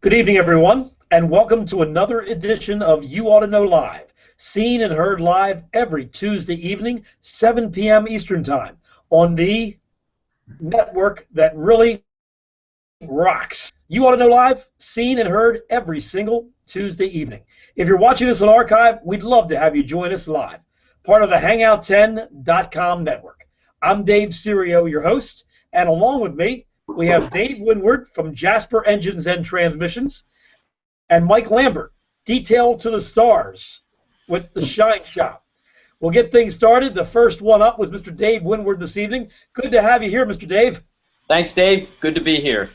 Good evening, everyone, and welcome to another edition of You Ought to Know Live, seen and heard live every Tuesday evening, 7 p.m. Eastern Time, on the network that really rocks. You Ought to Know Live, seen and heard every single Tuesday evening. If you're watching this on archive, we'd love to have you join us live, part of the Hangout10.com network. I'm Dave Serio, your host, and along with me, we have Dave Windward from Jasper Engines and Transmissions, and Mike Lambert, Detail to the Stars, with the Shine Shop. We'll get things started. The first one up was Mr. Dave Windward this evening. Good to have you here, Mr. Dave. Thanks, Dave. Good to be here.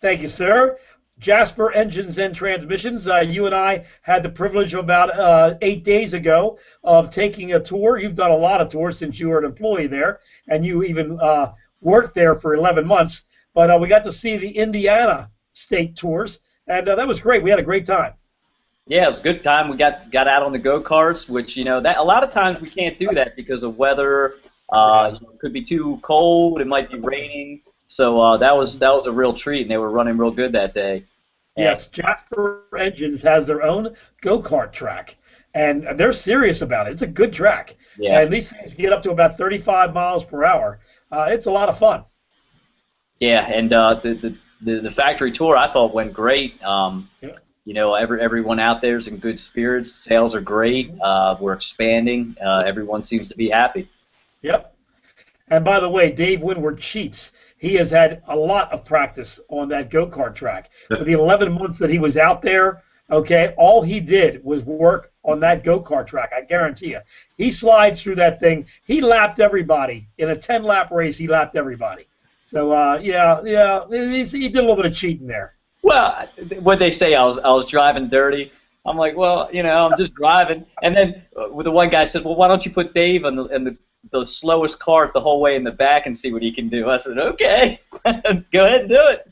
Thank you, sir. Jasper Engines and Transmissions. You and I had the privilege of about 8 days ago of taking a tour. You've done a lot of tours since you were an employee there, and you even worked there for 11 months. But we got to see the Indiana state tours, and that was great. We had a great time. Yeah, it was a good time. We got out on the go-karts, which, that a lot of times we can't do that because of weather. It could be too cold. It might be raining. So that was a real treat, and they were running real good that day. Yes, Jasper Engines has their own go-kart track, and they're serious about it. It's a good track. Yeah. And these things get up to about 35 miles per hour. It's a lot of fun. Yeah, and the factory tour I thought went great. Everyone out there is in good spirits. Sales are great. We're expanding. Everyone seems to be happy. Yep. And by the way, Dave Windward cheats. He has had a lot of practice on that go-kart track. For the 11 months that he was out there, okay, all he did was work on that go-kart track, I guarantee you. He slides through that thing. He lapped everybody. In a 10-lap race, he lapped everybody. So, he did a little bit of cheating there. Well, what they say, I was driving dirty. I'm like, well, I'm just driving. And then the one guy said, well, why don't you put Dave in the slowest cart the whole way in the back and see what he can do? I said, okay, go ahead and do it.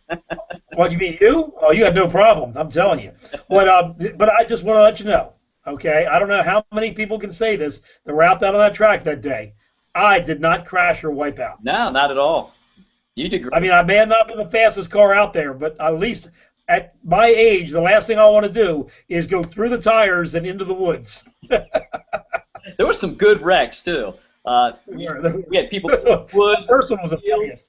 What, you mean you? Oh, you had no problem, I'm telling you. But I just want to let you know, okay, I don't know how many people can say this that were out on that track that day. I did not crash or wipe out. No, not at all. You did great. I mean, I may not be the fastest car out there, but at least at my age, the last thing I want to do is go through the tires and into the woods. There were some good wrecks, too. We had people in the woods. The first one was the funniest.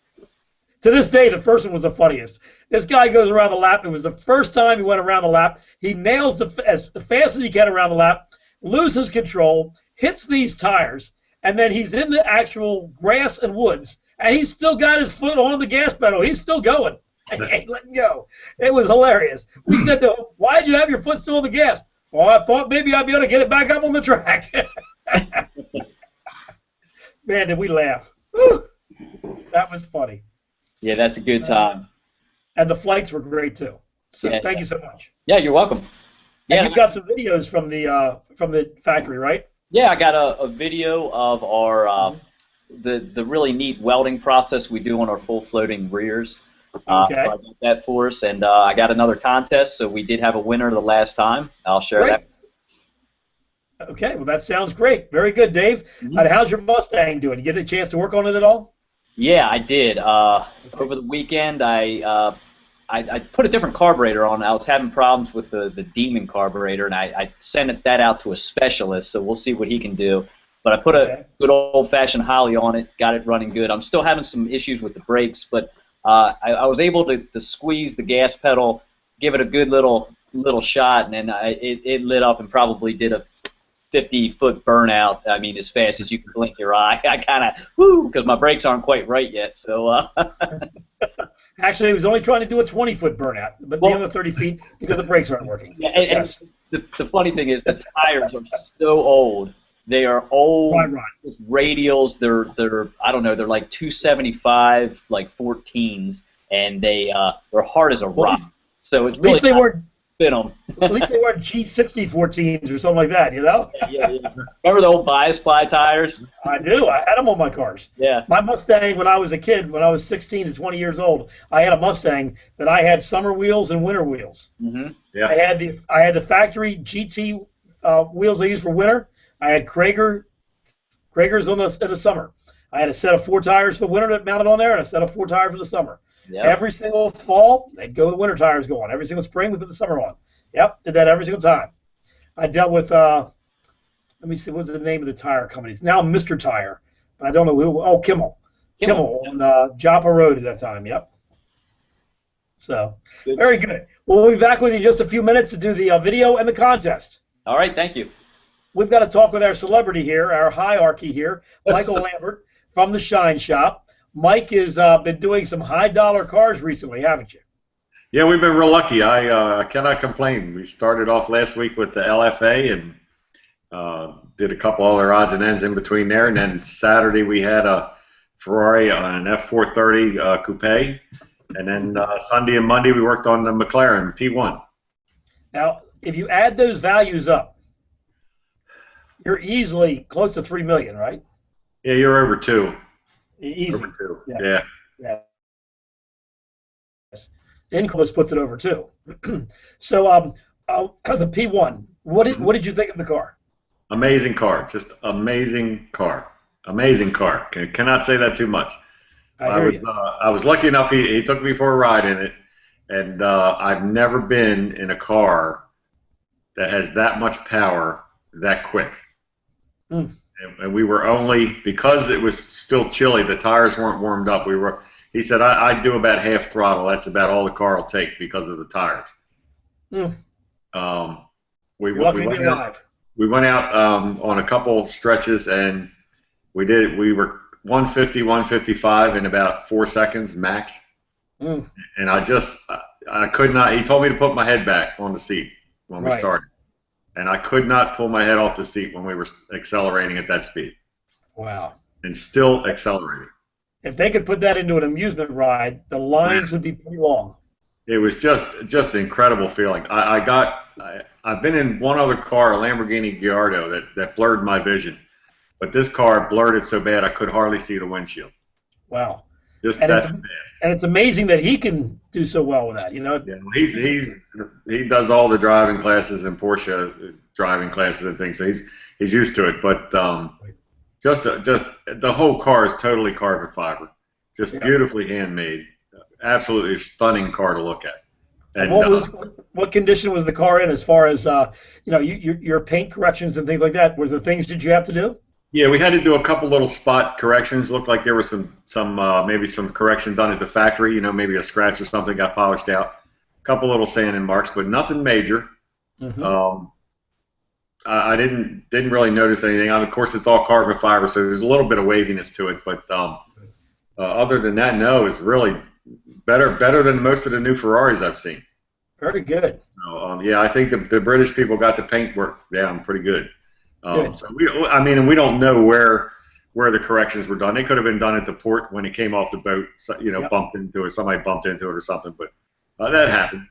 To this day, the first one was the funniest. This guy goes around the lap. It was the first time he went around the lap. He nails as fast as he can around the lap, loses control, hits these tires, and then he's in the actual grass and woods, and he's still got his foot on the gas pedal. He's still going. He ain't letting go. It was hilarious. We said to him, why did you have your foot still on the gas? Well, I thought maybe I'd be able to get it back up on the track. Man, did we laugh. Whew. That was funny. Yeah, that's a good time. And the flights were great, too. So yeah, thank you so much. Yeah, you're welcome. And you've got some videos from the factory, right? Yeah, I got a video of our the really neat welding process we do on our full floating rears. Okay. So I got that for us, and I got another contest, so we did have a winner the last time. I'll share that. Okay, well, that sounds great. Very good, Dave. Mm-hmm. How's your Mustang doing? You get a chance to work on it at all? Yeah, I did. Over the weekend, I put a different carburetor on. I was having problems with the Demon carburetor, and I sent that out to a specialist, so we'll see what he can do. But I put a good old-fashioned Holly on it, got it running good. I'm still having some issues with the brakes, but I was able to squeeze the gas pedal, give it a good little shot, and then it lit up and probably did a 50-foot burnout. I mean, as fast as you can blink your eye. I kind of, because my brakes aren't quite right yet. So. Actually, he was only trying to do a 20-foot burnout, but the other 30 feet because the brakes aren't working. Yeah, and the funny thing is the tires are so old. They are old radials. They're I don't know. They're like 275, like 14s, and they're hard as a rock. So it's really at least they weren't fit them. At least they weren't G60 14s or something like that, you know? Yeah. Remember the old bias ply tires? I do. I had them on my cars. Yeah. My Mustang, when I was a kid, when I was 16 to 20 years old, I had a Mustang that I had summer wheels and winter wheels. Mm-hmm. Yeah. I had the factory GT wheels I used for winter. I had Kragers in the summer. I had a set of 4 tires for winter that mounted on there and a set of 4 tires for the summer. Yep. Every single fall, they'd go the winter tires go on. Every single spring, we put the summer on. Yep, did that every single time. I dealt with, let me see, what's the name of the tire company? It's now Mr. Tire, but I don't know who. Oh, Kimmel. Kimmel on Joppa Road at that time, yep. So, Good. very good. We'll be back with you in just a few minutes to do the video and the contest. All right, thank you. We've got to talk with our celebrity here, our hierarchy here, Michael Lambert from the Shine Shop. Mike has been doing some high-dollar cars recently, haven't you? Yeah, we've been real lucky. I cannot complain. We started off last week with the LFA and did a couple other odds and ends in between there. And then Saturday we had a Ferrari on an F430 coupe. And then Sunday and Monday we worked on the McLaren P1. Now, if you add those values up, you're easily close to $3 million, right? Yeah, you're over 2. Easy. Over 2. Yeah. Yeah. Yes. Inclus puts it over 2. So, the P1. What did you think of the car? Amazing car. Just amazing car. Amazing car. Cannot say that too much. I was lucky enough. He took me for a ride in it, and I've never been in a car that has that much power that quick. Mm. And we were only, because it was still chilly, the tires weren't warmed up. He said, I'd do about half throttle. That's about all the car will take because of the tires. Mm. We went out on a couple stretches, and we were 150, 155 in about 4 seconds max. Mm. And I could not, he told me to put my head back on the seat when we started. And I could not pull my head off the seat when we were accelerating at that speed. Wow. And still accelerating. If they could put that into an amusement ride, the lines would be pretty long. It was just an incredible feeling. I've been in one other car, a Lamborghini Gallardo, that blurred my vision. But this car blurred it so bad I could hardly see the windshield. Wow. Just and that's fast. And it's amazing that he can do so well with that, you know. Yeah, he does all the driving classes and Porsche driving classes and things. So he's used to it. But just the whole car is totally carbon fiber, just beautifully handmade. Absolutely stunning car to look at. And what condition was the car in, as far as your paint corrections and things like that? Was there things did you have to do? Yeah, we had to do a couple little spot corrections. Looked like there was maybe some correction done at the factory. Maybe a scratch or something got polished out. A couple little sanding marks, but nothing major. Mm-hmm. I didn't really notice anything. Of course, it's all carbon fiber, so there's a little bit of waviness to it. But other than that, no, it's really better than most of the new Ferraris I've seen. Very good. Yeah, I think the British people got the paint work down pretty good. So we don't know where the corrections were done. They could have been done at the port when it came off the boat. Bumped into it. Somebody bumped into it or something. But that happened.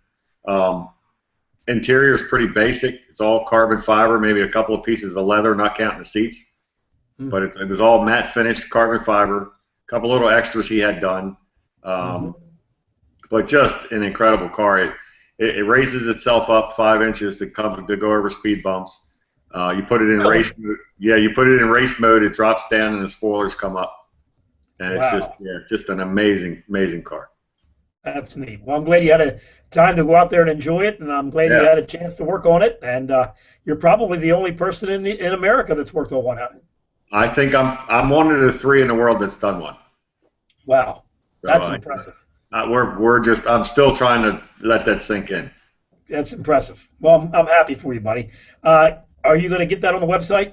Interior is pretty basic. It's all carbon fiber. Maybe a couple of pieces of leather, not counting the seats. Mm-hmm. But it was all matte finish, carbon fiber. A couple little extras he had done. But just an incredible car. It raises itself up 5 inches to go over speed bumps. You put it in race mode. Yeah, you put it in race mode. It drops down and the spoilers come up, and it's just an amazing car. That's neat. Well, I'm glad you had a time to go out there and enjoy it, and I'm glad you had a chance to work on it. And you're probably the only person in America that's worked on one out. I think I'm one of the 3 in the world that's done one. Wow, that's impressive. I'm still trying to let that sink in. That's impressive. Well, I'm happy for you, buddy. Are you going to get that on the website?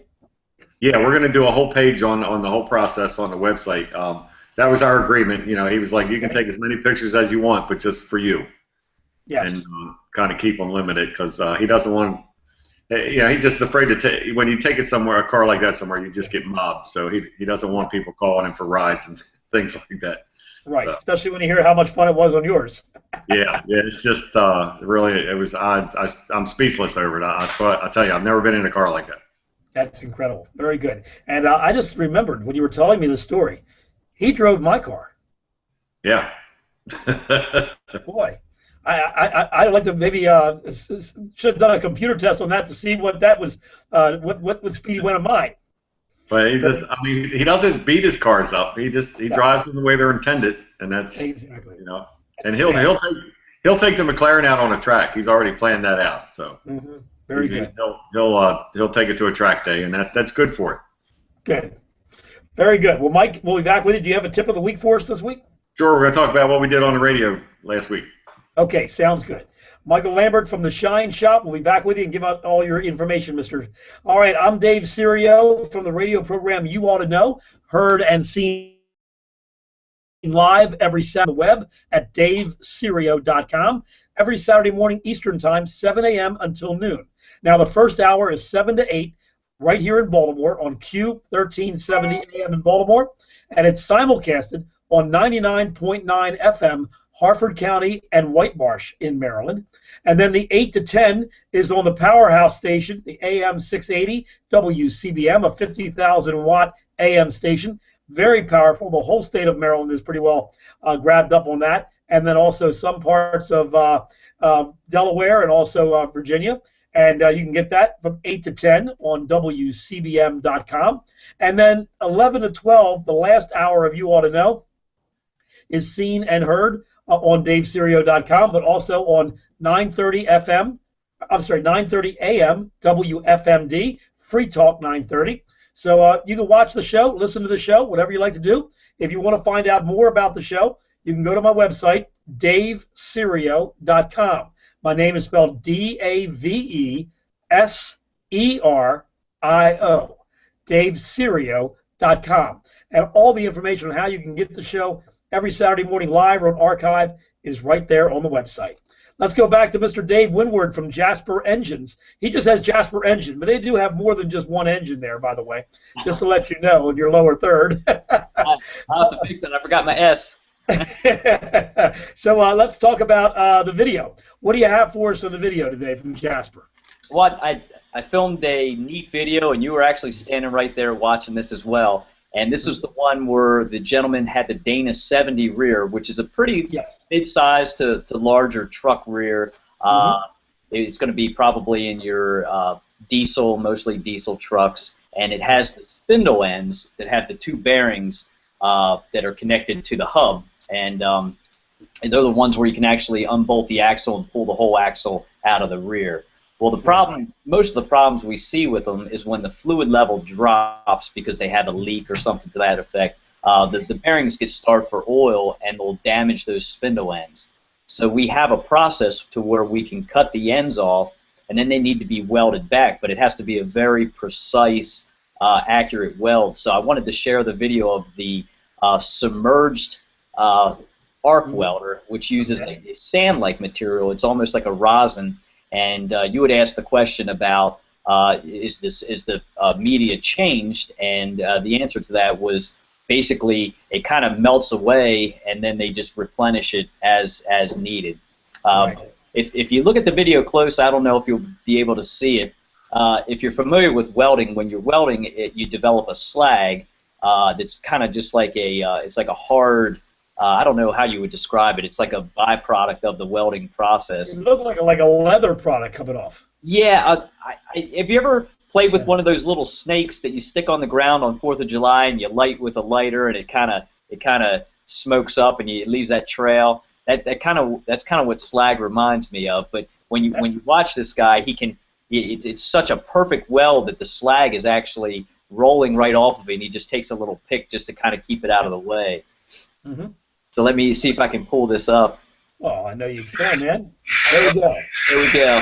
Yeah, we're going to do a whole page on the whole process on the website. That was our agreement. He was like, you can take as many pictures as you want, but just for you. Yes. And kind of keep them limited because he doesn't want. He's just afraid to take. When you take it somewhere, a car like that somewhere, you just get mobbed. So he doesn't want people calling him for rides and things like that. Right, so. Especially when you hear how much fun it was on yours. yeah, it's just really, it was. I'm speechless over it. I tell you, I've never been in a car like that. That's incredible. Very good. And I just remembered when you were telling me the story, he drove my car. Yeah. Boy, I'd like to maybe should have done a computer test on that to see what that was, what speed he went on mine. But he doesn't beat his cars up. He drives them the way they're intended, and that's exactly. And he'll take the McLaren out on a track. He's already planned that out. So very good. He'll take it to a track day, and that's good for it. Good. Very good. Well, Mike, we'll be back with you. Do you have a tip of the week for us this week? Sure. We're going to talk about what we did on the radio last week. Okay, sounds good. Michael Lambert from the Shine Shop. We'll be back with you and give out all your information, Mr. All right, I'm Dave Sirio from the radio program You Ought to Know, heard and seen live every Saturday on the web at davesirio.com, every Saturday morning Eastern Time, 7 a.m. until noon. Now, the first hour is 7 to 8 right here in Baltimore on Q 1370 AM in Baltimore, and it's simulcasted on 99.9 FM, Harford County and White Marsh in Maryland. And then the 8 to 10 is on the powerhouse station, the AM 680 WCBM, a 50,000-watt AM station. Very powerful. The whole state of Maryland is pretty well grabbed up on that. And then also some parts of Delaware and also Virginia. And you can get that from 8 to 10 on WCBM.com. And then 11 to 12, the last hour of You Ought to Know, is seen and heard on davesirio.com, but also on 930 AM, WFMD, Free Talk 930. So you can watch the show, listen to the show, whatever you like to do. If you want to find out more about the show, you can go to my website, davesirio.com. My name is spelled DAVESERIO, davesirio.com. And all the information on how you can get the show every Saturday morning live or on archive is right there on the website. Let's go back to Mr. Dave Winward from Jasper Engines. He just has Jasper Engine, but they do have more than just one engine there, by the way, just to let you know in your lower third. I'll have to fix it. I forgot my S. So let's talk about the video. What do you have for us on the video today from Jasper? Well, I filmed a neat video, and you were actually standing right there watching this as well. And this is the one where the gentleman had the Dana 70 rear, which is a pretty mid-sized to larger truck rear. It's going to be probably in your diesel, mostly diesel trucks. And it has the spindle ends that have the two bearings that are connected to the hub. And they're the ones where you can actually unbolt the axle and pull the whole axle out of the rear. Well, the problem, most of the problems we see with them is when the fluid level drops because they have a leak or something to that effect. The bearings get starved for oil and will damage those spindle ends. So we have a process to where we can cut the ends off, and then they need to be welded back, but it has to be a very precise, accurate weld. So I wanted to share the video of the submerged arc welder, which uses a sand-like material. It's almost like a rosin. And you would ask the question about is the media changed, and the answer to that was basically it kind of melts away, and then they just replenish it as needed. If you look at the video close, I don't know if you'll be able to see it. If you're familiar with welding, when you're welding, you develop a slag that's kind of just like it's like a hard. I don't know how you would describe it. It's like a byproduct of the welding process. It looks like a leather product coming off. Yeah. Have you ever played with one of those little snakes that you stick on the ground on 4th of July and you light with a lighter and it kind of smokes up and it leaves that trail? That's kind of what slag reminds me of. But when you watch this guy, it's such a perfect weld that the slag is actually rolling right off of it, and he just takes a little pick just to kind of keep it out of the way. So let me see if I can pull this up. Oh, I know you can, man. There we go. There we go.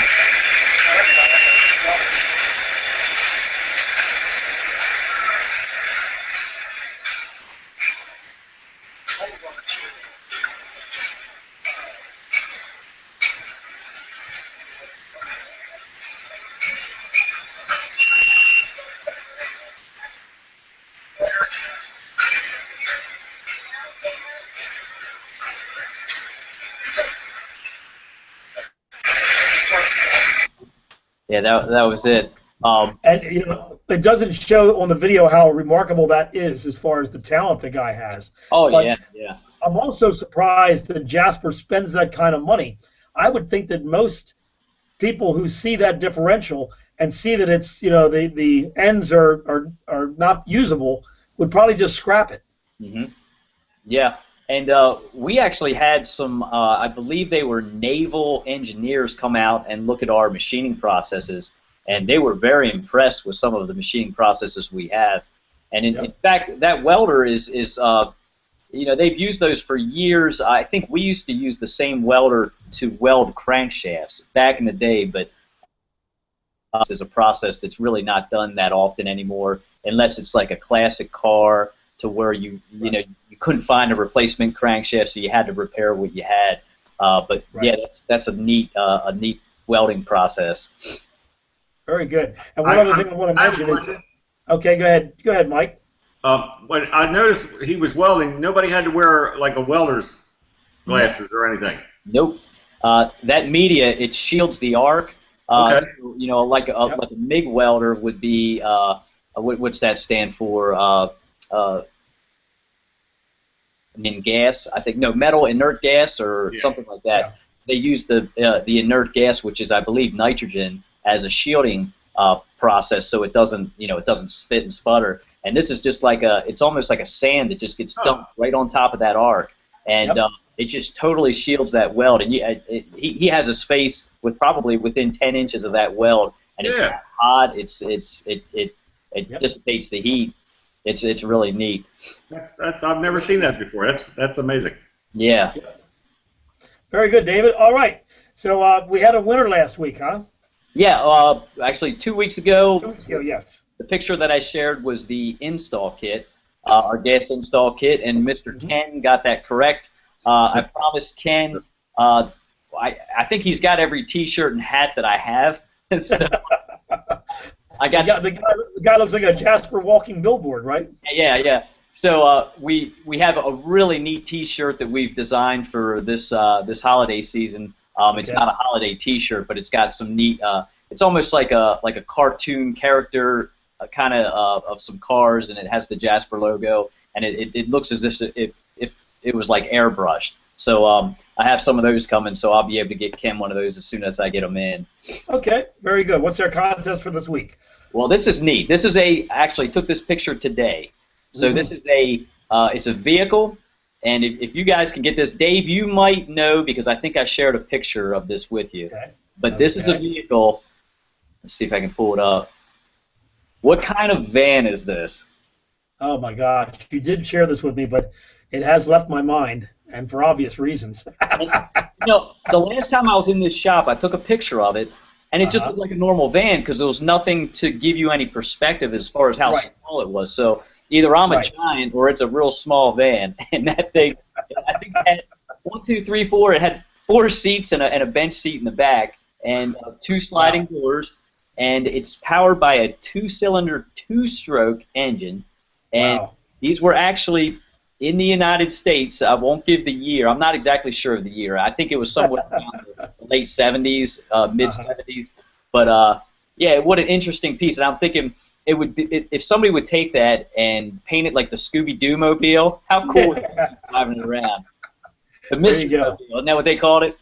Yeah, that was it. And it doesn't show on the video how remarkable that is as far as the talent the guy has. Oh, but yeah. I'm also surprised that Jasper spends that kind of money. I would think that most people who see that differential and see that it's the ends are not usable would probably just scrap it. Yeah, And we actually had some, I believe they were naval engineers come out and look at our machining processes, and they were very impressed with some of the machining processes we have. And in fact, that welder is you know, they've used those for years. I think we used to use the same welder to weld crankshafts back in the day, but is a process that's really not done that often anymore, unless it's like a classic car to where you know you couldn't find a replacement crankshaft, so you had to repair what you had. But yeah, that's a neat welding process. Very good. And one other thing I want to mention is, okay, go ahead, Mike. When I noticed he was welding, nobody had to wear like a welder's glasses or anything. Nope. That media, it shields the arc. Okay. So, you know, like a MIG welder would be, what's that stand for? In gas, I think. No, metal inert gas or something like that. Yeah. They use the inert gas, which is, I believe, nitrogen, as a shielding process, so it doesn't, you know, it doesn't spit and sputter. And this is just like it's almost like a sand that just gets dumped right on top of that arc, and it just totally shields that weld. And he has his face with probably within 10 inches of that weld, and it's hot. It dissipates the heat. It's really neat. That's I've never seen that before. That's amazing. Yeah. Very good, David. All right. So we had a winner last week, huh? Yeah. Actually, 2 weeks ago. 2 weeks ago, yes. The picture that I shared was the install kit, our gas install kit, and Mr. Ken got that correct. I promised Ken, I think he's got every T-shirt and hat that I have. So I got the guy looks like a Jasper walking billboard, right? Yeah. So we have a really neat T-shirt that we've designed for this this holiday season. It's not a holiday T-shirt, but it's got some neat. It's almost like a cartoon character. Kind of some cars, and it has the Jasper logo, and it looks as if it was like airbrushed. So I have some of those coming, so I'll be able to get Ken one of those as soon as I get them in. Okay, very good. What's our contest for this week? Well, this is neat. This is I actually took this picture today. So this is it's a vehicle, and if you guys can get this, Dave, you might know because I think I shared a picture of this with you. Okay. But this is a vehicle. Let's see if I can pull it up. What kind of van is this? Oh my gosh, you did share this with me, but it has left my mind, and for obvious reasons. You know, the last time I was in this shop, I took a picture of it, and it just looked like a normal van because there was nothing to give you any perspective as far as how small it was. So either I'm a giant or it's a real small van, and that thing, I think it had 1, 2, 3, 4. It had 4 seats and a bench seat in the back, and 2 sliding doors. And it's powered by a 2-cylinder, 2-stroke engine. And these were actually in the United States. I won't give the year. I'm not exactly sure of the year. I think it was somewhere around the late 70s, mid 70s. But yeah, what an interesting piece. And I'm thinking it would be if somebody would take that and paint it like the Scooby-Doo mobile. How cool would it be driving around? The mystery mobile. Isn't that what they called it?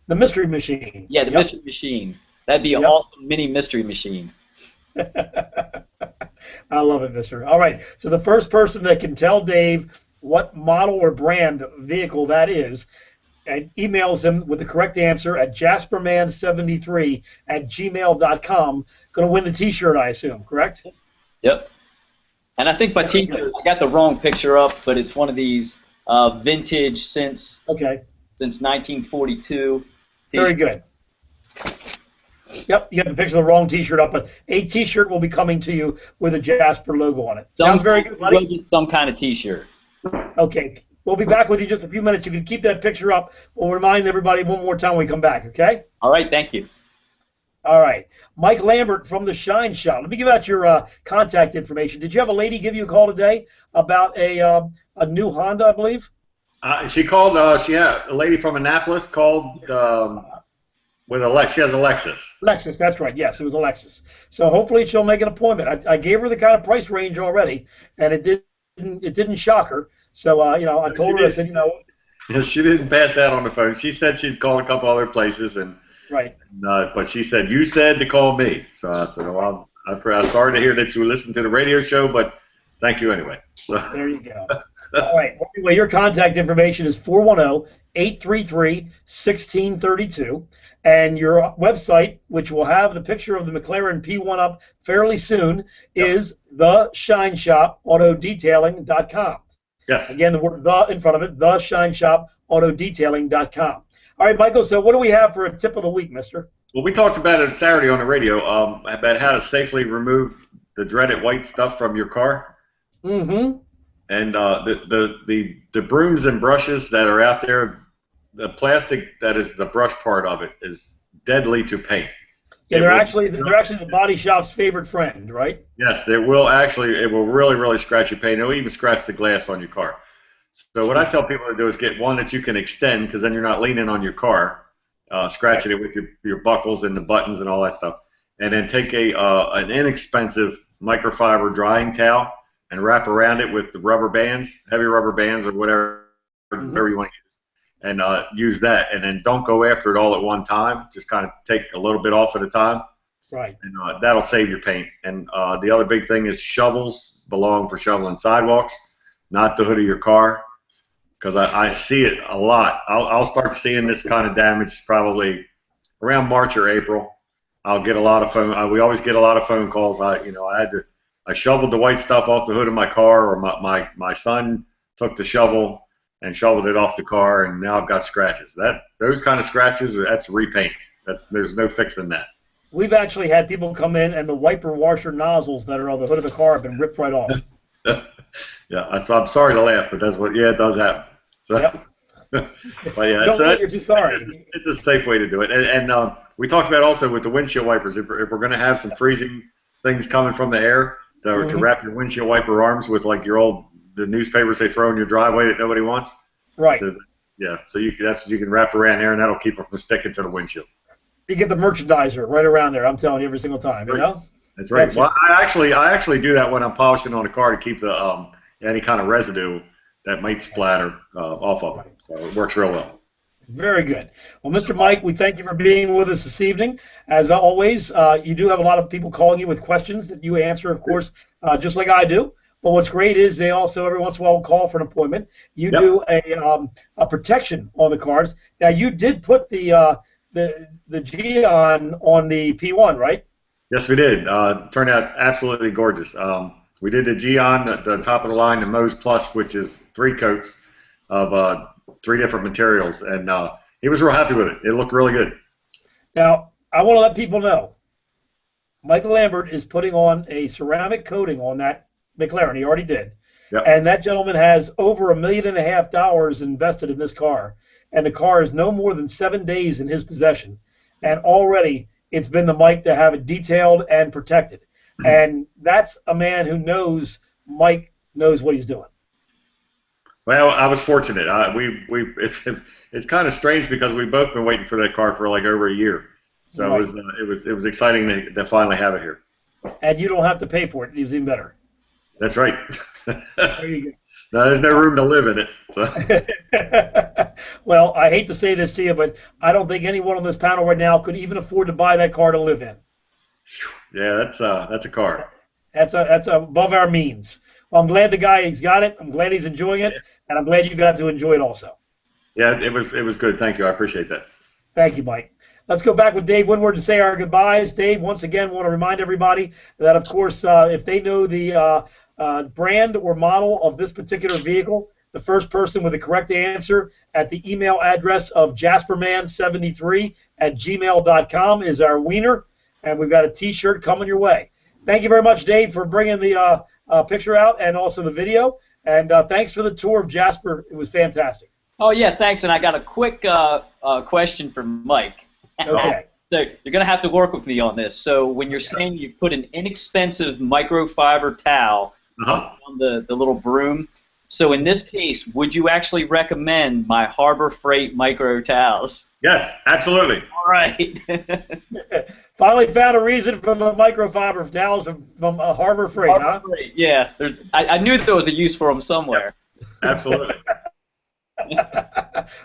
The mystery machine. Yeah, the mystery machine. That'd be an awesome mini mystery machine. I love it, mister. All right, so the first person that can tell Dave what model or brand vehicle that is and emails him with the correct answer at jasperman73@gmail.com going to win the T-shirt, I assume, correct? Yep. And I think my T-shirt, I got the wrong picture up, but it's one of these vintage since 1942. Very good. Yep, you have the picture of the wrong T-shirt up, but a T-shirt will be coming to you with a Jasper logo on it. Sounds very good, buddy. We'll get some kind of T-shirt. Okay, we'll be back with you in just a few minutes. You can keep that picture up. We'll remind everybody one more time when we come back, okay? All right, thank you. All right. Mike Lambert from the Shine Shop. Let me give out your contact information. Did you have a lady give you a call today about a new Honda, I believe? She called. She had a lady from Annapolis called with a She has a Lexus. Lexus, that's right. Yes, it was a Lexus. So hopefully she'll make an appointment. I gave her the kind of price range already, and it didn't shock her. So you know, I told her, I said, you know. She didn't pass that on the phone. She said she'd called a couple other places and. Right. But she said, you said to call me. So I said, well, I'm sorry to hear that you listened to the radio show, but thank you anyway. So there you go. All right. Well, anyway, your contact information is 410-833-1632. And your website, which will have the picture of the McLaren P1 up fairly soon, is theshineshopAutoDetailing.com. Yes. Again, the word "the" in front of it, theshineshopAutoDetailing.com. All right, Michael, so what do we have for a tip of the week, mister? Well, we talked about it Saturday on the radio, about how to safely remove the dreaded white stuff from your car. Mm-hmm. And the brooms and brushes that are out there, the plastic that is the brush part of it is deadly to paint. Yeah, they're actually the body shop's favorite friend, right? Yes, it will really scratch your paint. It'll even scratch the glass on your car. So what I tell people to do is get one that you can extend, because then you're not leaning on your car, scratching it with your buckles and the buttons and all that stuff. And then take an inexpensive microfiber drying towel and wrap around it with the rubber bands, heavy rubber bands or whatever you want to use, and use that. And then don't go after it all at one time. Just kind of take a little bit off at a time. Right. And that'll save your paint. And the other big thing is shovels belong for shoveling sidewalks, not the hood of your car, because I see it a lot. I'll start seeing this kind of damage probably around March or April. I'll get a lot of phone. We always get a lot of phone calls. I shoveled the white stuff off the hood of my car, or my son took the shovel and shoveled it off the car, and now I've got scratches. Those kind of scratches, that's repaint. There's no fixing that. We've actually had people come in, and the wiper washer nozzles that are on the hood of the car have been ripped right off. Yeah, so I'm sorry to laugh, but it does happen. So, yep. But yeah, you're too sorry. It's a safe way to do it. And we talked about also with the windshield wipers, if we're going to have some freezing things coming from the air, to wrap your windshield wiper arms with like the newspapers they throw in your driveway that nobody wants. Right. Yeah, so that's what you can wrap around there, and that'll keep them from sticking to the windshield. You get the merchandiser right around there. I'm telling you, every single time. You know. That's right. Well, I actually do that when I'm polishing on the car to keep the any kind of residue that might splatter off of it. So it works real well. Very good. Well, Mr. Mike, we thank you for being with us this evening. As always, you do have a lot of people calling you with questions that you answer, of course, just like I do. But what's great is they also every once in a while will call for an appointment. You do a protection on the cars. Now, you did put the Geon on the P1, right? Yes, we did. Turned out absolutely gorgeous. We did the Geon, the top of the line, the Mose Plus, which is 3 coats of 3 different materials, and he was real happy with it. It looked really good. Now, I want to let people know, Michael Lambert is putting on a ceramic coating on that McLaren. He already did. Yep. And that gentleman has over $1.5 million invested in this car, and the car is no more than 7 days in his possession, and already it's been the Mike to have it detailed and protected. And that's a man who knows Mike knows what he's doing. Well, I was fortunate. It's kind of strange because we've both been waiting for that car for like over a year. So right. It was exciting to finally have it here. And you don't have to pay for it. It's even better. That's right. There you go. No, there's no room to live in it. So. Well, I hate to say this to you, but I don't think anyone on this panel right now could even afford to buy that car to live in. Yeah, that's a car. That's above our means. Well, I'm glad the guy he's got it. I'm glad he's enjoying it, and I'm glad you got to enjoy it also. Yeah, it was good. Thank you. I appreciate that. Thank you, Mike. Let's go back with Dave Woodward and say our goodbyes. Dave, once again, want to remind everybody that, of course, if they know the brand or model of this particular vehicle, the first person with the correct answer at the email address of jasperman73@gmail.com is our wiener, and we've got a T-shirt coming your way. Thank you very much, Dave, for bringing the picture out and also the video, and thanks for the tour of Jasper. It was fantastic. Oh, yeah, thanks, and I got a quick question for Mike. Okay. So you're going to have to work with me on this. So when you're saying you put an inexpensive microfiber towel on the little broom, so in this case, would you actually recommend my Harbor Freight micro towels? Yes, absolutely. All right. Finally found a reason for the microfiber towels from Harbor Freight, huh? Freight, yeah. I knew there was a use for them somewhere. Absolutely.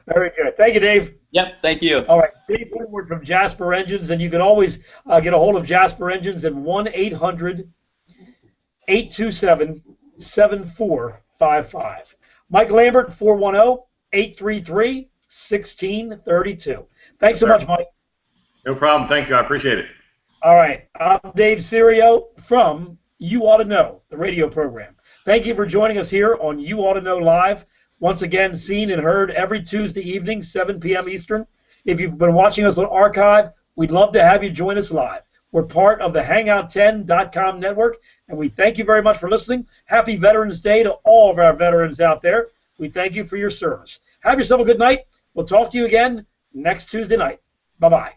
Very good. Thank you, Dave. Yep, thank you. All right, Dave Woodward from Jasper Engines, and you can always get a hold of Jasper Engines at 1-800-827-7455. Mike Lambert, 410-833-1632. Thanks so much, Mike. No problem. Thank you. I appreciate it. All right. I'm Dave Serio from You Ought to Know, the radio program. Thank you for joining us here on You Ought to Know Live. Once again, seen and heard every Tuesday evening, 7 p.m. Eastern. If you've been watching us on archive, we'd love to have you join us live. We're part of the Hangout10.com network, and we thank you very much for listening. Happy Veterans Day to all of our veterans out there. We thank you for your service. Have yourself a good night. We'll talk to you again next Tuesday night. Bye-bye.